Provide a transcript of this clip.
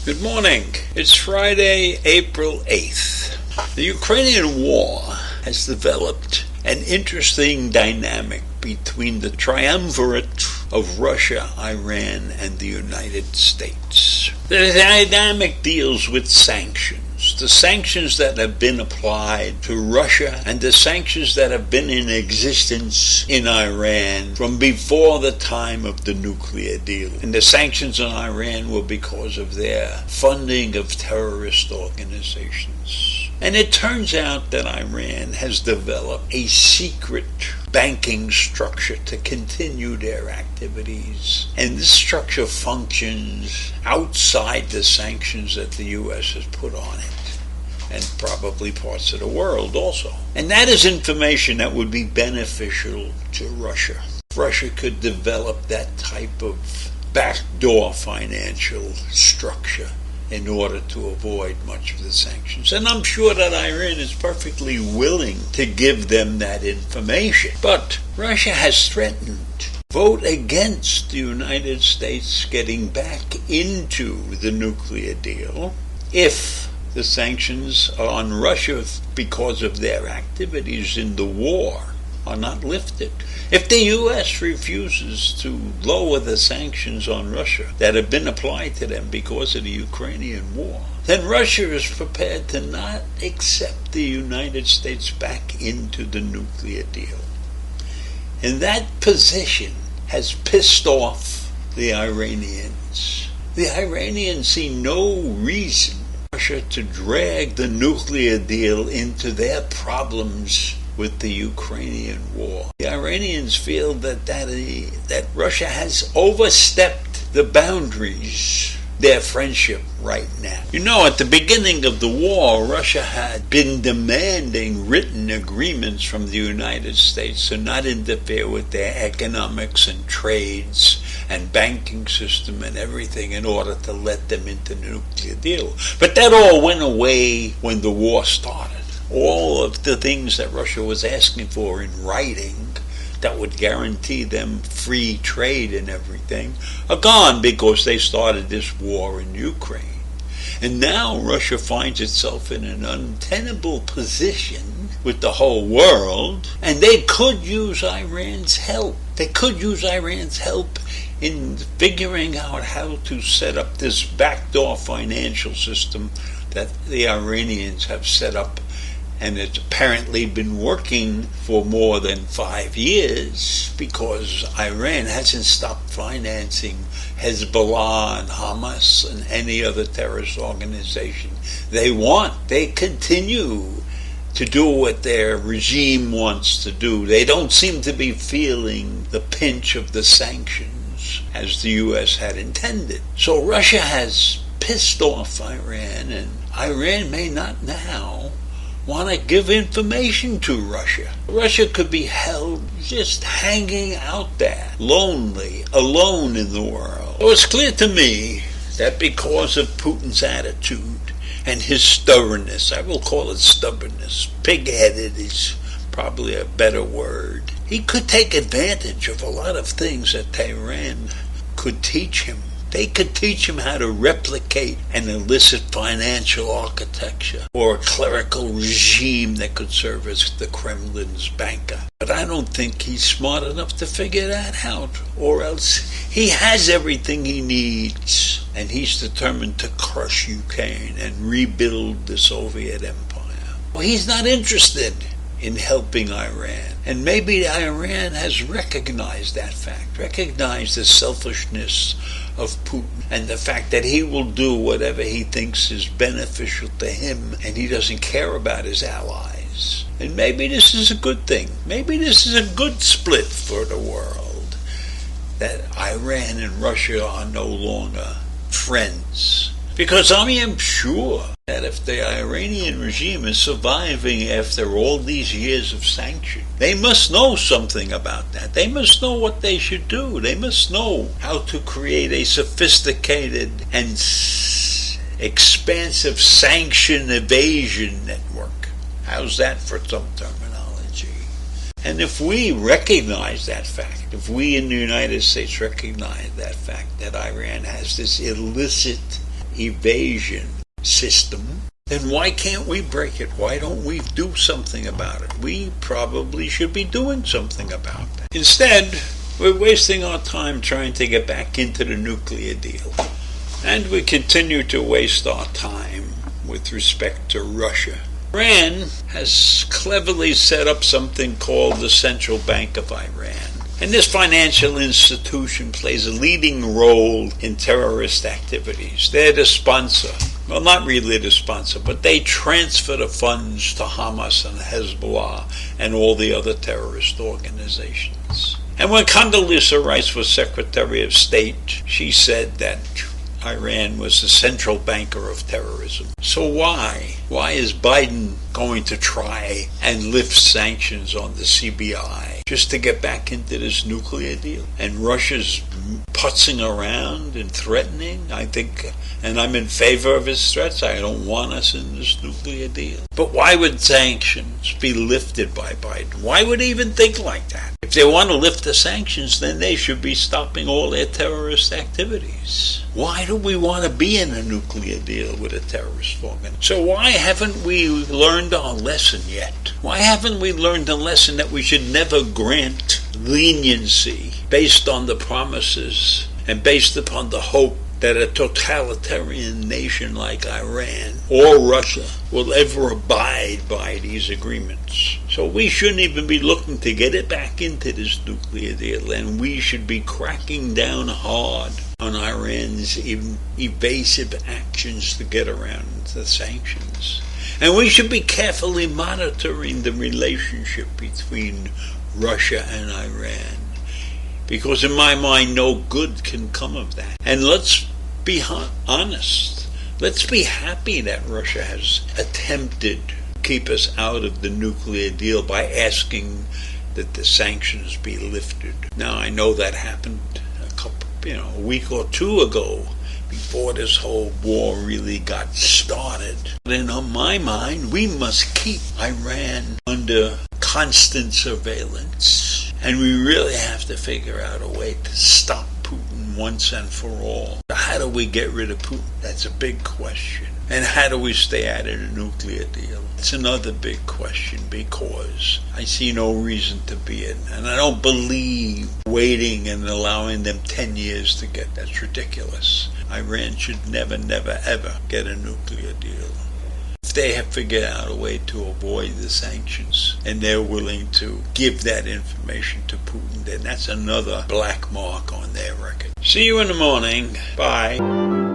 Good morning. It's Friday, April 8th. The Ukrainian war has developed an interesting dynamic between the triumvirate of Russia, Iran, and the United States. The dynamic deals with sanctions. The sanctions that have been applied to Russia and the sanctions that have been in existence in Iran from before the time of the nuclear deal. And the sanctions on Iran were because of their funding of terrorist organizations. And it turns out that Iran has developed a secret banking structure to continue their activities. And this structure functions outside the sanctions that the U.S. has put on it, and probably parts of the world also. And that is information that would be beneficial to Russia. Russia could develop that type of backdoor financial structure in order to avoid much of the sanctions. And I'm sure that Iran is perfectly willing to give them that information. But Russia has threatened to vote against the United States getting back into the nuclear deal if the sanctions on Russia because of their activities in the war are not lifted. If the U.S. refuses to lower the sanctions on Russia that have been applied to them because of the Ukrainian war, then Russia is prepared to not accept the United States back into the nuclear deal. And that position has pissed off the Iranians. The Iranians see no reason for Russia to drag the nuclear deal into their problems with the Ukrainian war. The Iranians feel that Russia has overstepped the boundaries, their friendship right now. You know, at the beginning of the war, Russia had been demanding written agreements from the United States to not interfere with their economics and trades and banking system and everything in order to let them into the nuclear deal. But that all went away when the war started. All of the things that Russia was asking for in writing that would guarantee them free trade and everything are gone because they started this war in Ukraine. And now Russia finds itself in an untenable position with the whole world, and they could use Iran's help. They could use Iran's help in figuring out how to set up this backdoor financial system that the Iranians have set up. And it's apparently been working for more than 5 years because Iran hasn't stopped financing Hezbollah and Hamas and any other terrorist organization they continue to do what their regime wants to do. They don't seem to be feeling the pinch of the sanctions as the U.S. had intended. So Russia has pissed off Iran, and Iran may not now want to give information to Russia. Russia could be held just hanging out there, lonely, alone in the world. So it's clear to me that because of Putin's attitude and his stubbornness, I will call it stubbornness, pig-headed is probably a better word, he could take advantage of a lot of things that Tehran could teach him. They could teach him how to replicate an illicit financial architecture or a clerical regime that could serve as the Kremlin's banker. But I don't think he's smart enough to figure that out, or else he has everything he needs, and he's determined to crush Ukraine and rebuild the Soviet Empire. Well, he's not interested in helping Iran. And maybe Iran has recognized that fact, recognized the selfishness of Putin and the fact that he will do whatever he thinks is beneficial to him and he doesn't care about his allies. And maybe this is a good thing. Maybe this is a good split for the world. that Iran and Russia are no longer friends. Because I am sure that if the Iranian regime is surviving after all these years of sanctions, they must know something about that. They must know what they should do. They must know how to create a sophisticated and expansive sanction evasion network. How's that for some terminology? And if we recognize that fact, if we in the United States recognize that fact that Iran has this illicit evasion system, then why can't we break it? Why don't we do something about it? We probably should be doing something about that. Instead, we're wasting our time trying to get back into the nuclear deal. And we continue to waste our time with respect to Russia. Iran has cleverly set up something called the Central Bank of Iran. And this financial institution plays a leading role in terrorist activities. They're the sponsor. Well, not really the sponsor, but they transfer the funds to Hamas and Hezbollah and all the other terrorist organizations. And when Condoleezza Rice was Secretary of State, she said that Iran was the central banker of terrorism. So why? Why is Biden going to try and lift sanctions on the CBI just to get back into this nuclear deal? And Russia's putzing around and threatening, I think, and I'm in favor of his threats. I don't want us in this nuclear deal. But why would sanctions be lifted by Biden? Why would he even think like that? If they want to lift the sanctions, then they should be stopping all their terrorist activities. Why do we want to be in a nuclear deal with a terrorist organ? So why haven't we learned our lesson yet? Why haven't we learned the lesson that we should never grant leniency based on the promises and based upon the hope that a totalitarian nation like Iran or Russia will ever abide by these agreements? So we shouldn't even be looking to get it back into this nuclear deal, and we should be cracking down hard on Iran's evasive actions to get around the sanctions. And we should be carefully monitoring the relationship between Russia and Iran, because in my mind no good can come of that. And let's be honest. Let's be happy that Russia has attempted to keep us out of the nuclear deal by asking that the sanctions be lifted. Now I know that happened a week or two ago, before this whole war really got started. But in my mind, we must keep Iran under constant surveillance. And we really have to figure out a way to stop Putin once and for all. How do we get rid of Putin? That's a big question. And how do we stay out of the nuclear deal? It's another big question, because I see no reason to be in. And I don't believe waiting and allowing them 10 years to get. That's ridiculous. Iran should never, ever get a nuclear deal. If they have figured out a way to avoid the sanctions and they're willing to give that information to Putin, then that's another black mark on their record. See you in the morning. Bye.